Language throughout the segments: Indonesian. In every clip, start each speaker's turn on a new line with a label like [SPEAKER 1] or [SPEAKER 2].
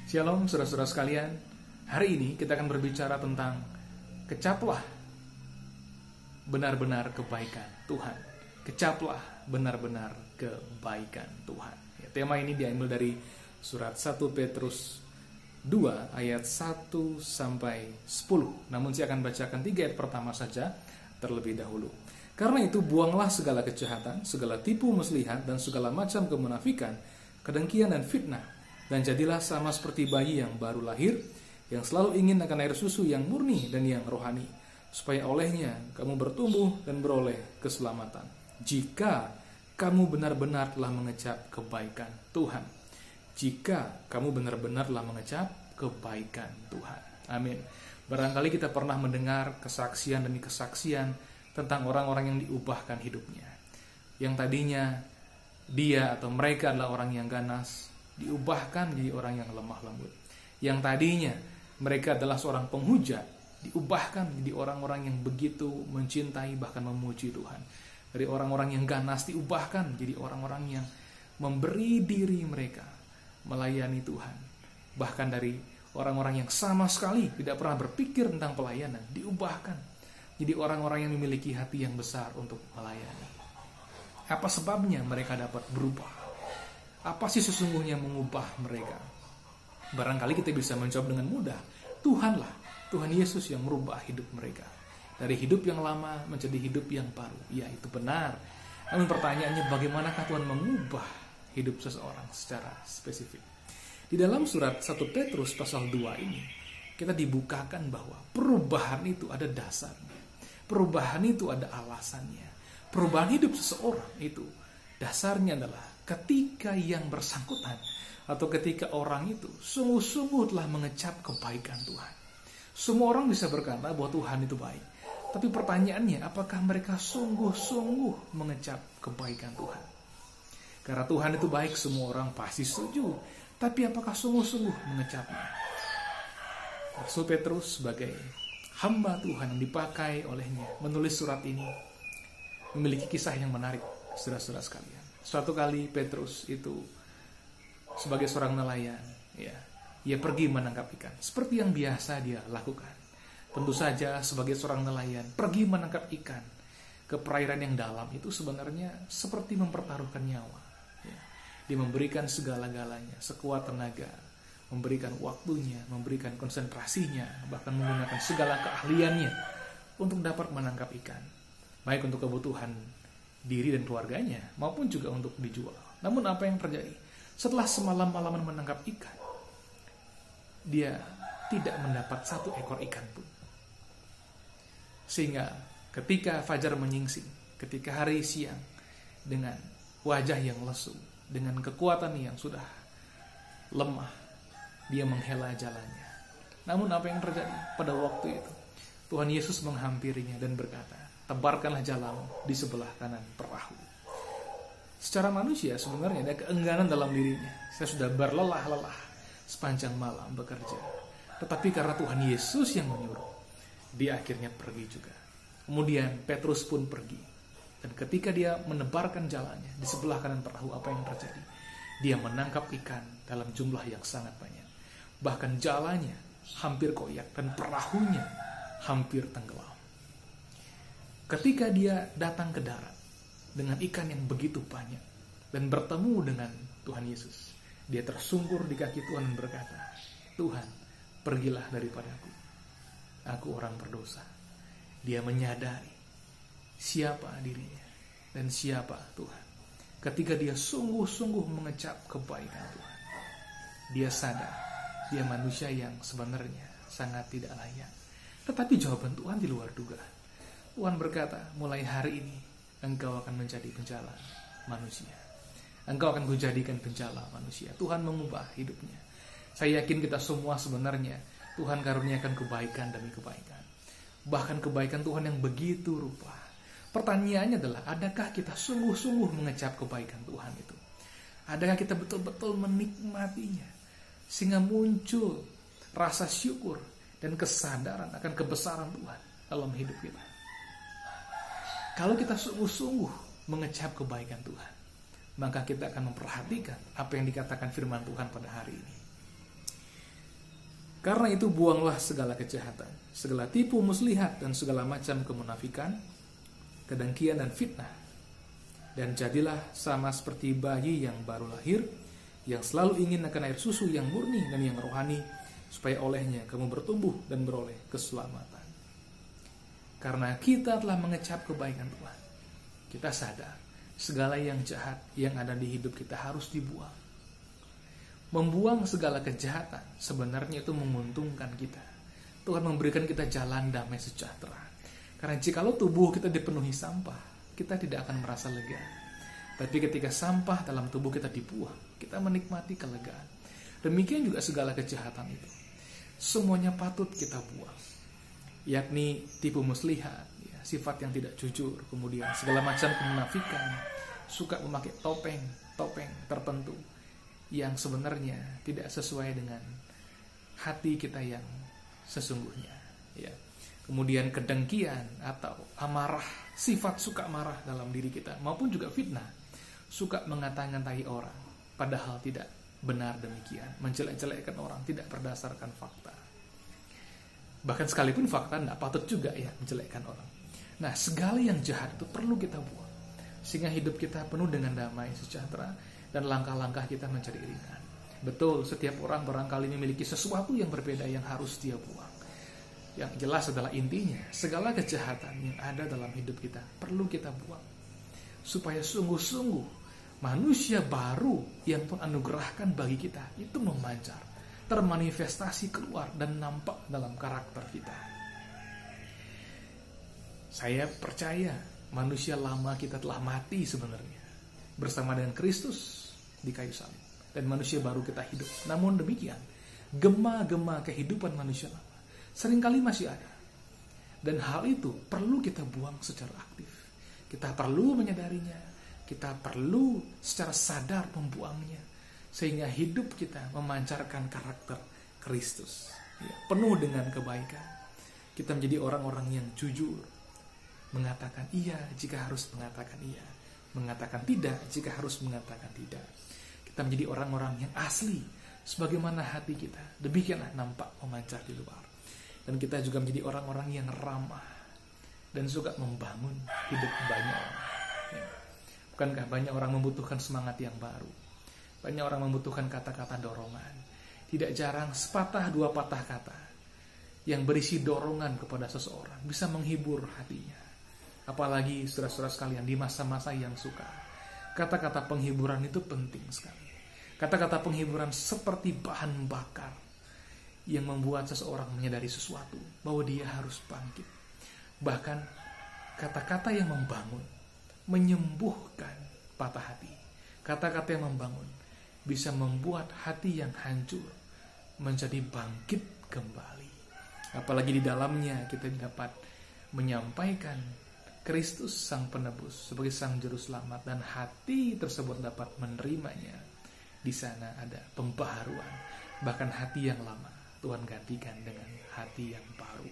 [SPEAKER 1] Shalom saudara-saudara sekalian. Hari ini kita akan berbicara tentang kecaplah benar-benar kebaikan Tuhan. Kecaplah benar-benar kebaikan Tuhan. Ya, tema ini diambil dari surat 1 Petrus 2 ayat 1 sampai 10. Namun saya akan bacakan 3 ayat pertama saja terlebih dahulu. Karena itu buanglah segala kejahatan, segala tipu muslihat dan segala macam kemunafikan, kedengkian dan fitnah. Dan jadilah sama seperti bayi yang baru lahir, yang selalu ingin akan air susu yang murni dan yang rohani, supaya olehnya kamu bertumbuh dan beroleh keselamatan, jika kamu benar-benar telah mengecap kebaikan Tuhan. Jika kamu benar-benar telah mengecap kebaikan Tuhan. Amin. Barangkali kita pernah mendengar kesaksian demi kesaksian tentang orang-orang yang diubahkan hidupnya. Yang tadinya dia atau mereka adalah orang yang ganas, diubahkan menjadi orang yang lemah lembut. Yang tadinya mereka adalah seorang penghujat, diubahkan menjadi orang-orang yang begitu mencintai bahkan memuji Tuhan. Dari orang-orang yang ganas diubahkan menjadi orang-orang yang memberi diri mereka melayani Tuhan. Bahkan dari orang-orang yang sama sekali tidak pernah berpikir tentang pelayanan, diubahkan jadi orang-orang yang memiliki hati yang besar untuk melayani. Apa sebabnya mereka dapat berubah? Apa sih sesungguhnya mengubah mereka? Barangkali kita bisa menjawab dengan mudah. Tuhanlah, Tuhan Yesus yang merubah hidup mereka. Dari hidup yang lama menjadi hidup yang baru. Ya, itu benar. Namun pertanyaannya, bagaimanakah Tuhan mengubah hidup seseorang secara spesifik? Di dalam surat 1 Petrus pasal 2 ini, kita dibukakan bahwa perubahan itu ada dasarnya. Perubahan itu ada alasannya. Perubahan hidup seseorang itu dasarnya adalah ketika yang bersangkutan atau ketika orang itu sungguh-sungguh telah mengecap kebaikan Tuhan. Semua orang bisa berkata bahwa Tuhan itu baik. Tapi pertanyaannya, apakah mereka sungguh-sungguh mengecap kebaikan Tuhan? Karena Tuhan itu baik, semua orang pasti setuju. Tapi apakah sungguh-sungguh mengecapnya? Rasul Petrus sebagai hamba Tuhan yang dipakai olehnya menulis surat ini memiliki kisah yang menarik, saudara-saudara sekalian. Suatu kali Petrus itu sebagai seorang nelayan, ia pergi menangkap ikan seperti yang biasa dia lakukan. Tentu saja sebagai seorang nelayan pergi menangkap ikan ke perairan yang dalam itu sebenarnya seperti mempertaruhkan nyawa. Dia memberikan segala-galanya, sekuat tenaga, memberikan waktunya, memberikan konsentrasinya, bahkan menggunakan segala keahliannya untuk dapat menangkap ikan, baik untuk kebutuhan diri dan keluarganya maupun juga untuk dijual. Namun apa yang terjadi? Setelah semalam-malaman menangkap ikan, dia tidak mendapat satu ekor ikan pun. Sehingga ketika fajar menyingsing, ketika hari siang, dengan wajah yang lesu, dengan kekuatan yang sudah lemah, dia menghela jalannya. Namun apa yang terjadi pada waktu itu? Tuhan Yesus menghampirinya dan berkata, tebarkanlah jalamu di sebelah kanan perahu. Secara manusia sebenarnya ada keengganan dalam dirinya. Saya sudah berlelah-lelah sepanjang malam bekerja. Tetapi karena Tuhan Yesus yang menyuruh, dia akhirnya pergi juga. Kemudian Petrus pun pergi. Dan ketika dia menebarkan jalannya di sebelah kanan perahu, apa yang terjadi? Dia menangkap ikan dalam jumlah yang sangat banyak. Bahkan jalannya hampir koyak dan perahunya hampir tenggelam. Ketika dia datang ke darat dengan ikan yang begitu banyak dan bertemu dengan Tuhan Yesus, dia tersungkur di kaki Tuhan dan berkata, Tuhan, pergilah daripadaku, aku orang berdosa. Dia menyadari siapa dirinya dan siapa Tuhan. Ketika dia sungguh-sungguh mengecap kebaikan Tuhan, dia sadar dia manusia yang sebenarnya sangat tidak layak. Tetapi jawaban Tuhan di luar dugaan. Tuhan berkata, mulai hari ini engkau akan menjadi penjala manusia. Engkau akan kujadikan penjala manusia. Tuhan mengubah hidupnya. Saya yakin kita semua sebenarnya Tuhan karuniakan kebaikan demi kebaikan. Bahkan kebaikan Tuhan yang begitu rupa. Pertanyaannya adalah, adakah kita sungguh-sungguh mengecap kebaikan Tuhan itu? Adakah kita betul-betul menikmatinya? Sehingga muncul rasa syukur dan kesadaran akan kebesaran Tuhan dalam hidup kita. Kalau kita sungguh-sungguh mengecap kebaikan Tuhan, maka kita akan memperhatikan apa yang dikatakan firman Tuhan pada hari ini. Karena itu buanglah segala kejahatan, segala tipu muslihat dan segala macam kemunafikan, kedengkian dan fitnah. Dan jadilah sama seperti bayi yang baru lahir, yang selalu ingin akan air susu yang murni dan yang rohani, supaya olehnya kamu bertumbuh dan beroleh keselamatan. Karena kita telah mengecap kebaikan Tuhan, kita sadar segala yang jahat yang ada di hidup kita harus dibuang. Membuang segala kejahatan sebenarnya itu menguntungkan kita. Tuhan memberikan kita jalan damai sejahtera. Karena jikalau tubuh kita dipenuhi sampah, kita tidak akan merasa lega. Tapi ketika sampah dalam tubuh kita dibuang, kita menikmati kelegaan. Demikian juga segala kejahatan itu. Semuanya patut kita buang. Yakni tipu muslihat, ya, sifat yang tidak jujur, kemudian segala macam kemunafikan, suka memakai topeng tertentu yang sebenarnya tidak sesuai dengan hati kita yang sesungguhnya, ya. Kemudian kedengkian atau amarah, sifat suka marah dalam diri kita, maupun juga fitnah, suka mengata-ngatai orang padahal tidak benar demikian, menjelek-jelekkan orang tidak berdasarkan fakta. Bahkan sekalipun fakta tidak patut juga ya menjelekkan orang. Nah, segala yang jahat itu perlu kita buang, sehingga hidup kita penuh dengan damai sejahtera dan langkah-langkah kita menjadi ringan. Betul, setiap orang barangkali memiliki sesuatu yang berbeda yang harus dia buang. Yang jelas adalah intinya, segala kejahatan yang ada dalam hidup kita perlu kita buang, supaya sungguh-sungguh manusia baru yang Tuhan anugerahkan bagi kita itu memancar, termanifestasi keluar dan nampak dalam karakter kita. Saya percaya manusia lama kita telah mati sebenarnya bersama dengan Kristus di kayu salib, dan manusia baru kita hidup. Namun demikian, gema-gema kehidupan manusia lama seringkali masih ada, dan hal itu perlu kita buang secara aktif. Kita perlu menyadarinya, kita perlu secara sadar membuangnya, sehingga hidup kita memancarkan karakter Kristus, ya, penuh dengan kebaikan. Kita menjadi orang-orang yang jujur, mengatakan iya jika harus mengatakan iya, mengatakan tidak jika harus mengatakan tidak. Kita menjadi orang-orang yang asli sebagaimana hati kita, demikianlah nampak memancar di luar. Dan kita juga menjadi orang-orang yang ramah dan suka membangun hidup banyak orang, ya. Bukankah banyak orang membutuhkan semangat yang baru, banyak orang membutuhkan kata-kata dorongan. Tidak jarang sepatah dua patah kata yang berisi dorongan kepada seseorang bisa menghibur hatinya. Apalagi saudara-saudara sekalian di masa-masa yang sukar, kata-kata penghiburan itu penting sekali. Kata-kata penghiburan seperti bahan bakar yang membuat seseorang menyadari sesuatu, bahwa dia harus bangkit. Bahkan kata-kata yang membangun, menyembuhkan patah hati. Kata-kata yang membangun bisa membuat hati yang hancur menjadi bangkit kembali. Apalagi di dalamnya kita dapat menyampaikan Kristus Sang Penebus sebagai Sang Juru Selamat, dan hati tersebut dapat menerimanya. Di sana ada pembaharuan, bahkan hati yang lama Tuhan gantikan dengan hati yang baru.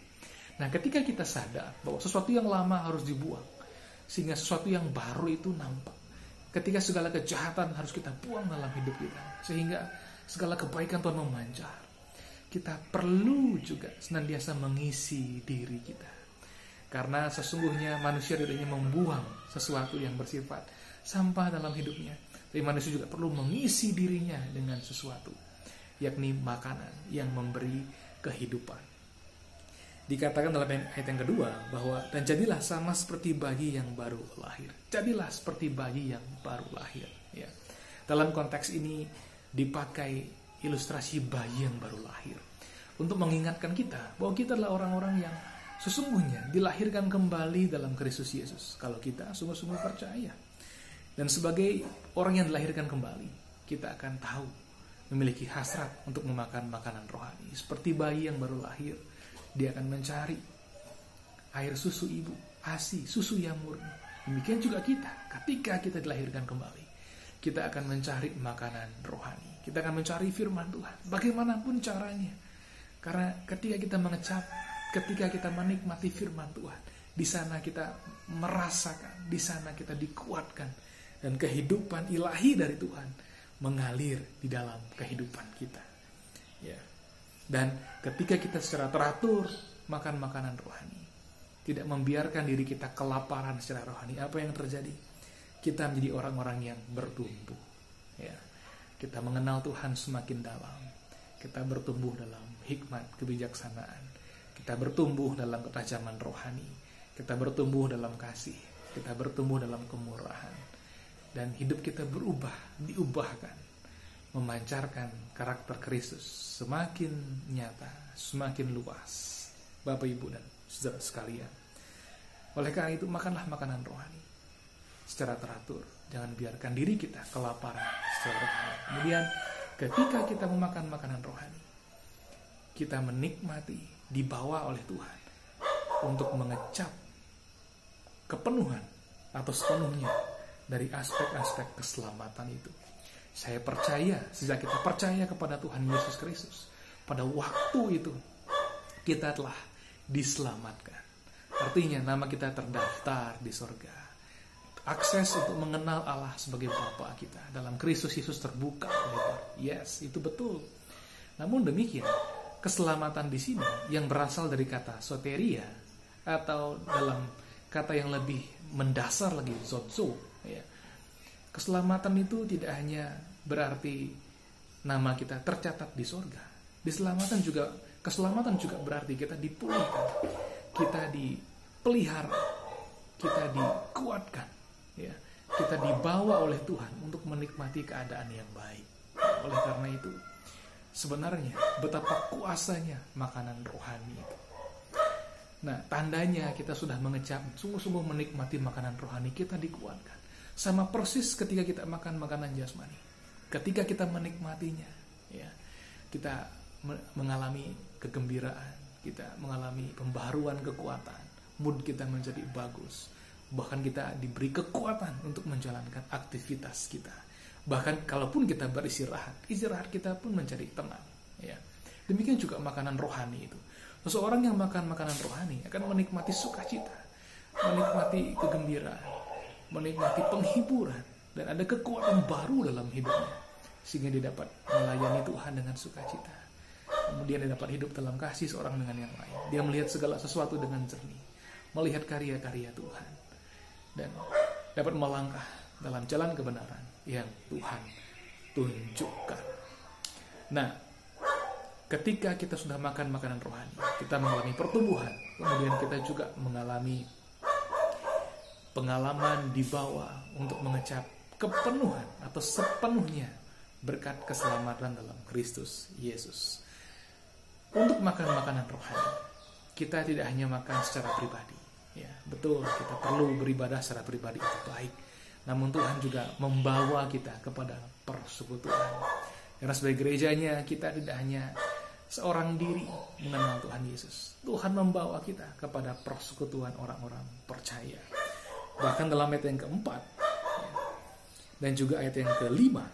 [SPEAKER 1] Nah, ketika kita sadar bahwa sesuatu yang lama harus dibuang, sehingga sesuatu yang baru itu nampak. Ketika segala kejahatan harus kita buang dalam hidup kita, sehingga segala kebaikan Tuhan memancar. Kita perlu juga senantiasa mengisi diri kita. Karena sesungguhnya manusia tidak hanya membuang sesuatu yang bersifat sampah dalam hidupnya, tapi manusia juga perlu mengisi dirinya dengan sesuatu, yakni makanan yang memberi kehidupan. Dikatakan dalam ayat yang kedua bahwa dan jadilah sama seperti bayi yang baru lahir. Jadilah seperti bayi yang baru lahir. Ya. Dalam konteks ini dipakai ilustrasi bayi yang baru lahir untuk mengingatkan kita bahwa kita adalah orang-orang yang sesungguhnya dilahirkan kembali dalam Kristus Yesus. Kalau kita sungguh-sungguh percaya, dan sebagai orang yang dilahirkan kembali, kita akan tahu memiliki hasrat untuk memakan makanan rohani. Seperti bayi yang baru lahir, dia akan mencari air susu ibu, ASI, susu yang murni. Demikian juga kita, ketika kita dilahirkan kembali, kita akan mencari makanan rohani. Kita akan mencari firman Tuhan, bagaimanapun caranya. Karena ketika kita mengecap, ketika kita menikmati firman Tuhan, di sana kita merasakan, di sana kita dikuatkan, dan kehidupan ilahi dari Tuhan mengalir di dalam kehidupan kita. Ya. Dan ketika kita secara teratur makan makanan rohani, tidak membiarkan diri kita kelaparan secara rohani, apa yang terjadi? Kita menjadi orang-orang yang bertumbuh. Ya, kita mengenal Tuhan semakin dalam. Kita bertumbuh dalam hikmat, kebijaksanaan. Kita bertumbuh dalam ketajaman rohani. Kita bertumbuh dalam kasih. Kita bertumbuh dalam kemurahan. Dan hidup kita berubah, diubahkan. Memancarkan karakter Kristus semakin nyata, semakin luas. Bapak, Ibu, dan saudara sekalian. Oleh karena itu, makanlah makanan rohani secara teratur. Jangan biarkan diri kita kelaparan secara rohani. Kemudian, ketika kita memakan makanan rohani, kita menikmati, dibawa oleh Tuhan untuk mengecap kepenuhan atau sepenuhnya dari aspek-aspek keselamatan itu. Saya percaya, sejak kita percaya kepada Tuhan Yesus Kristus, pada waktu itu kita telah diselamatkan. Artinya nama kita terdaftar di sorga. Akses untuk mengenal Allah sebagai Bapa kita dalam Kristus Yesus terbuka lebar. Yes, itu betul. Namun demikian, keselamatan di sini yang berasal dari kata soteria, atau dalam kata yang lebih mendasar lagi, zozo, ya. Keselamatan itu tidak hanya berarti nama kita tercatat di sorga. Keselamatan juga berarti kita dipulihkan, kita dipelihara, kita dikuatkan, ya. Kita dibawa oleh Tuhan untuk menikmati keadaan yang baik. Oleh karena itu, sebenarnya betapa kuasanya makanan rohani itu. Nah, tandanya kita sudah mengecap, sungguh-sungguh menikmati makanan rohani, kita dikuatkan. Sama persis ketika kita makan makanan jasmani. Ketika kita menikmatinya, ya, kita mengalami kegembiraan, kita mengalami pembaharuan kekuatan, mood kita menjadi bagus. Bahkan kita diberi kekuatan untuk menjalankan aktivitas kita. Bahkan kalaupun kita beristirahat, istirahat kita pun menjadi tenang. Ya. Demikian juga makanan rohani itu. Seseorang yang makan makanan rohani akan menikmati sukacita, menikmati kegembiraan, menikmati penghiburan, dan ada kekuatan baru dalam hidupnya, sehingga dia dapat melayani Tuhan dengan sukacita. Kemudian dia dapat hidup dalam kasih seorang dengan yang lain. Dia melihat segala sesuatu dengan jernih, melihat karya-karya Tuhan, dan dapat melangkah dalam jalan kebenaran yang Tuhan tunjukkan. Nah, ketika kita sudah makan makanan rohani, kita mengalami pertumbuhan, kemudian kita juga mengalami pengalaman dibawa untuk mengecap kepenuhan atau sepenuhnya berkat keselamatan dalam Kristus Yesus. Untuk makan makanan rohani, kita tidak hanya makan secara pribadi. Ya, betul, kita perlu beribadah secara pribadi, itu baik. Namun Tuhan juga membawa kita kepada persekutuan. Karena sebagai gerejanya, kita tidak hanya seorang diri mengenal Tuhan Yesus. Tuhan membawa kita kepada persekutuan orang-orang percaya. Bahkan dalam ayat yang keempat, ya, dan juga ayat yang kelima,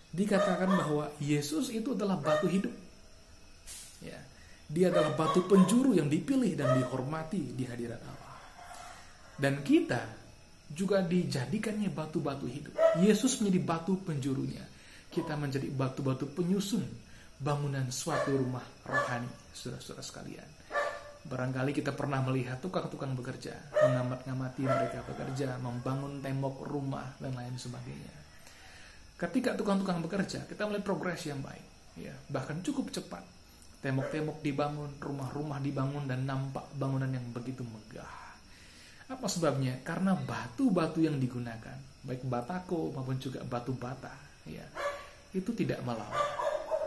[SPEAKER 1] dikatakan bahwa Yesus itu adalah batu hidup. Ya, dia adalah batu penjuru yang dipilih dan dihormati di hadirat Allah. Dan kita juga dijadikannya batu-batu hidup. Yesus menjadi batu penjurunya. Kita menjadi batu-batu penyusun bangunan suatu rumah rohani, saudara-saudara sekalian. Barangkali kita pernah melihat tukang-tukang bekerja, mengamati mereka bekerja, membangun tembok rumah, dan lain sebagainya. Ketika tukang-tukang bekerja, kita melihat progres yang baik. Ya, bahkan cukup cepat. Tembok-tembok dibangun, rumah-rumah dibangun, dan nampak bangunan yang begitu megah. Apa sebabnya? Karena batu-batu yang digunakan, baik batako maupun juga batu bata, ya, itu tidak melawan.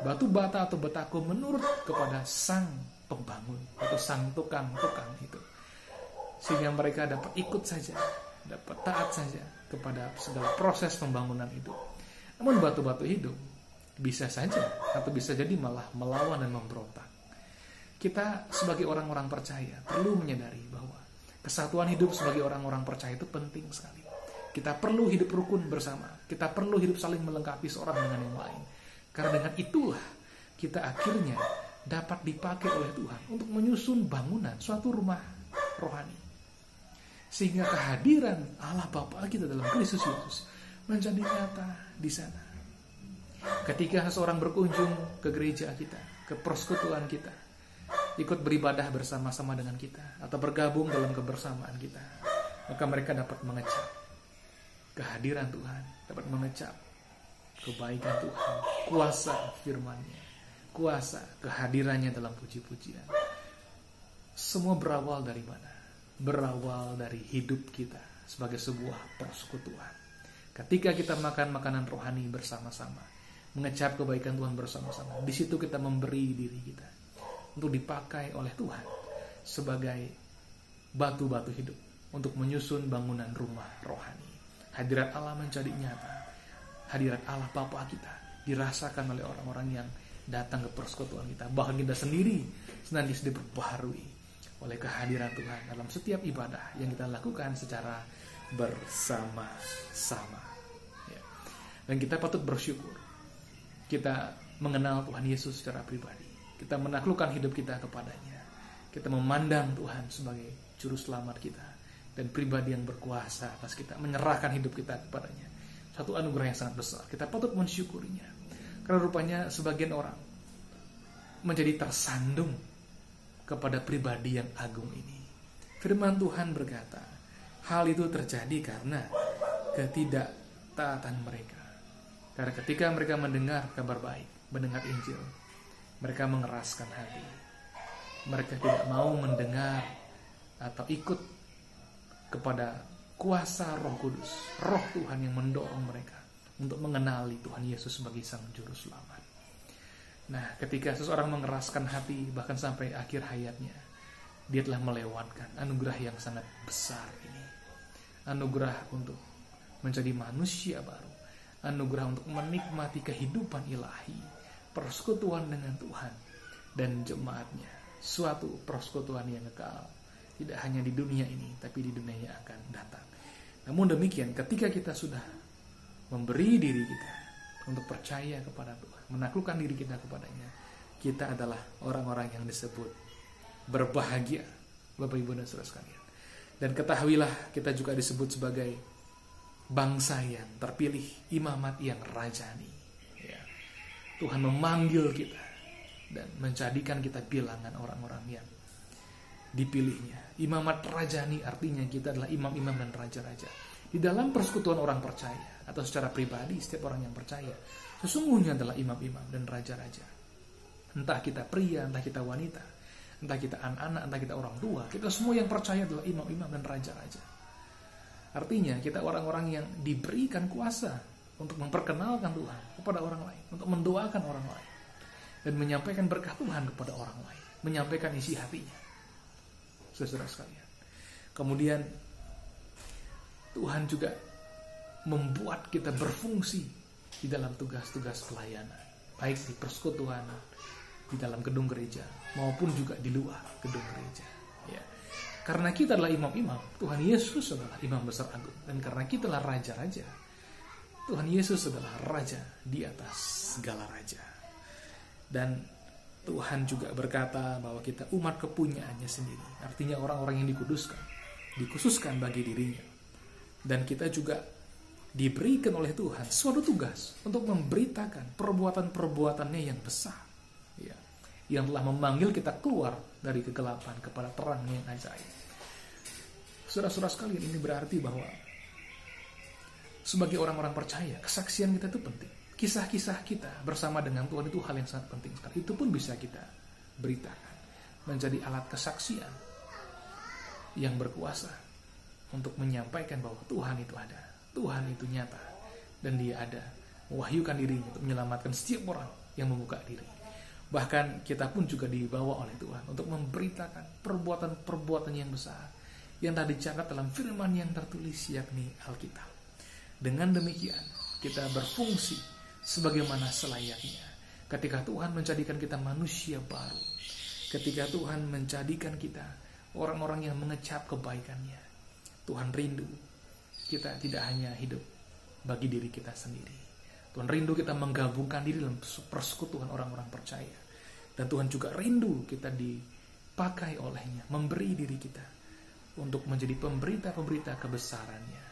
[SPEAKER 1] Batu bata atau batako menurut kepada sang pembangun atau sang tukang-tukang itu, sehingga mereka dapat ikut saja, dapat taat saja kepada segala proses pembangunan itu. Namun batu-batu hidup bisa saja atau bisa jadi malah melawan dan memberontak. Kita sebagai orang-orang percaya perlu menyadari bahwa kesatuan hidup sebagai orang-orang percaya itu penting sekali. Kita perlu hidup rukun bersama, kita perlu hidup saling melengkapi seorang dengan yang lain. Karena dengan itulah kita akhirnya dapat dipakai oleh Tuhan untuk menyusun bangunan suatu rumah rohani. Sehingga kehadiran Allah Bapa kita dalam Kristus Yesus menjadi nyata di sana. Ketika seseorang berkunjung ke gereja kita, ke persekutuan kita, ikut beribadah bersama-sama dengan kita atau bergabung dalam kebersamaan kita, maka mereka dapat mengecap kehadiran Tuhan, dapat mengecap kebaikan Tuhan, kuasa firman-Nya, kuasa kehadirannya dalam puji-pujian. Semua berawal dari mana? Berawal dari hidup kita sebagai sebuah persekutuan. Ketika kita makan makanan rohani bersama-sama, mengecap kebaikan Tuhan bersama-sama, di situ kita memberi diri kita untuk dipakai oleh Tuhan sebagai batu-batu hidup untuk menyusun bangunan rumah rohani. Hadirat Allah menjadi nyata. Hadirat Allah Bapa kita dirasakan oleh orang-orang yang datang ke persekutuan kita. Bahkan kita sendiri senantiasa diperbaharui oleh kehadiran Tuhan dalam setiap ibadah yang kita lakukan secara bersama-sama. Ya. Dan kita patut bersyukur. Kita mengenal Tuhan Yesus secara pribadi. Kita menaklukkan hidup kita kepadanya. Kita memandang Tuhan sebagai juru selamat kita dan pribadi yang berkuasa atas kita, menyerahkan hidup kita kepadanya. Satu anugerah yang sangat besar. Kita patut mensyukurinya. Karena rupanya sebagian orang menjadi tersandung kepada pribadi yang agung ini. Firman Tuhan berkata, hal itu terjadi karena ketidaktaatan mereka. Karena ketika mereka mendengar kabar baik, mendengar Injil, mereka mengeraskan hati. Mereka tidak mau mendengar atau ikut kepada kuasa Roh Kudus, Roh Tuhan yang mendorong mereka untuk mengenali Tuhan Yesus sebagai Sang Juru Selamat. Nah, ketika seseorang mengeraskan hati bahkan sampai akhir hayatnya, dia telah melewatkan anugerah yang sangat besar ini. Anugerah untuk menjadi manusia baru, anugerah untuk menikmati kehidupan ilahi, persekutuan dengan Tuhan dan jemaatnya, suatu persekutuan yang kekal. Tidak hanya di dunia ini, tapi di dunia yang akan datang. Namun demikian, ketika kita sudah memberi diri kita untuk percaya kepada Tuhan, menaklukkan diri kita kepadanya, kita adalah orang-orang yang disebut berbahagia, Bapak Ibu dan Saudara sekalian. Dan ketahuilah, kita juga disebut sebagai bangsa yang terpilih, imamat yang rajani. Ya. Tuhan memanggil kita dan menjadikan kita bilangan orang-orang yang dipilihnya. Imamat rajani artinya kita adalah imam-imam dan raja-raja. Di dalam persekutuan orang percaya atau secara pribadi setiap orang yang percaya sesungguhnya adalah imam-imam dan raja-raja. Entah kita pria, entah kita wanita, entah kita anak-anak, entah kita orang tua, kita semua yang percaya adalah imam-imam dan raja-raja. Artinya kita orang-orang yang diberikan kuasa untuk memperkenalkan Tuhan kepada orang lain, untuk mendoakan orang lain dan menyampaikan berkah Tuhan kepada orang lain, menyampaikan isi hatinya. Saudara sekalian. Kemudian Tuhan juga membuat kita berfungsi di dalam tugas-tugas pelayanan, baik di persekutuan, di dalam gedung gereja, maupun juga di luar gedung gereja. Ya. Karena kita adalah imam-imam, Tuhan Yesus adalah imam besar agung. Dan karena kita adalah raja-raja, Tuhan Yesus adalah raja di atas segala raja. Dan Tuhan juga berkata bahwa kita umat kepunyaannya sendiri. Artinya orang-orang yang dikhususkan bagi dirinya. Dan kita juga diberikan oleh Tuhan suatu tugas untuk memberitakan perbuatan-perbuatannya yang besar. Ya, yang telah memanggil kita keluar dari kegelapan kepada terang yang ajaib. Saudara-saudara sekalian, ini berarti bahwa sebagai orang-orang percaya, kesaksian kita itu penting. Kisah-kisah kita bersama dengan Tuhan itu hal yang sangat penting sekali. Itu pun bisa kita beritakan. Menjadi alat kesaksian yang berkuasa untuk menyampaikan bahwa Tuhan itu ada. Tuhan itu nyata. Dan Dia ada. Mewahyukan dirinya untuk menyelamatkan setiap orang yang membuka diri. Bahkan kita pun juga dibawa oleh Tuhan untuk memberitakan perbuatan-perbuatan yang besar yang tadi dicatat dalam firman yang tertulis, yakni Alkitab. Dengan demikian kita berfungsi sebagaimana selayaknya. Ketika Tuhan menjadikan kita manusia baru, ketika Tuhan menjadikan kita orang-orang yang mengecap kebaikannya, Tuhan rindu kita tidak hanya hidup bagi diri kita sendiri. Tuhan rindu kita menggabungkan diri dalam persekutuan orang-orang percaya. Dan Tuhan juga rindu kita dipakai olehnya, memberi diri kita untuk menjadi pemberita-pemberita kebesarannya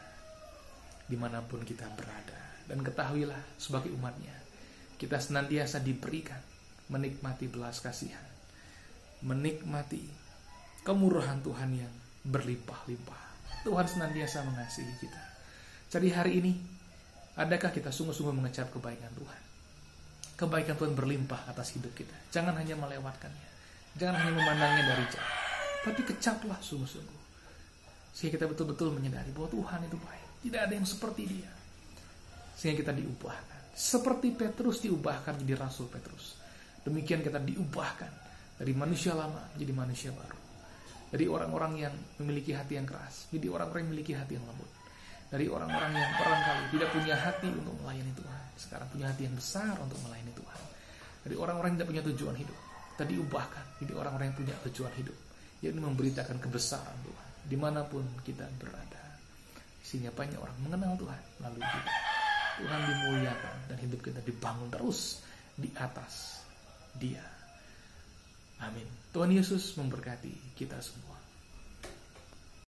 [SPEAKER 1] dimanapun kita berada. Dan ketahuilah sebagai umatnya, kita senantiasa diberikan menikmati belas kasihan menikmati kemurahan Tuhan yang berlimpah-limpah. Tuhan senantiasa mengasihi kita. Jadi hari ini, adakah kita sungguh-sungguh mengecap kebaikan Tuhan? Kebaikan Tuhan berlimpah atas hidup kita. Jangan hanya melewatkannya. Jangan hanya memandangnya dari jauh. Tapi kecaplah sungguh-sungguh. Sehingga kita betul-betul menyadari bahwa Tuhan itu baik. Tidak ada yang seperti Dia. Sehingga kita diubahkan. Seperti Petrus diubahkan menjadi Rasul Petrus. Demikian kita diubahkan dari manusia lama menjadi manusia baru. Dari orang-orang yang memiliki hati yang keras jadi orang-orang yang memiliki hati yang lembut. Dari orang-orang yang barangkali tidak punya hati untuk melayani Tuhan, sekarang punya hati yang besar untuk melayani Tuhan. Dari orang-orang yang tidak punya tujuan hidup, kita diubahkan jadi orang-orang yang punya tujuan hidup, yakni memberitakan kebesaran Tuhan dimanapun kita berada. Sehingga banyak orang mengenal Tuhan melalui kita. Tuhan dimuliakan dan hidup kita dibangun terus di atas Dia. Amin. Tuhan Yesus memberkati kita semua.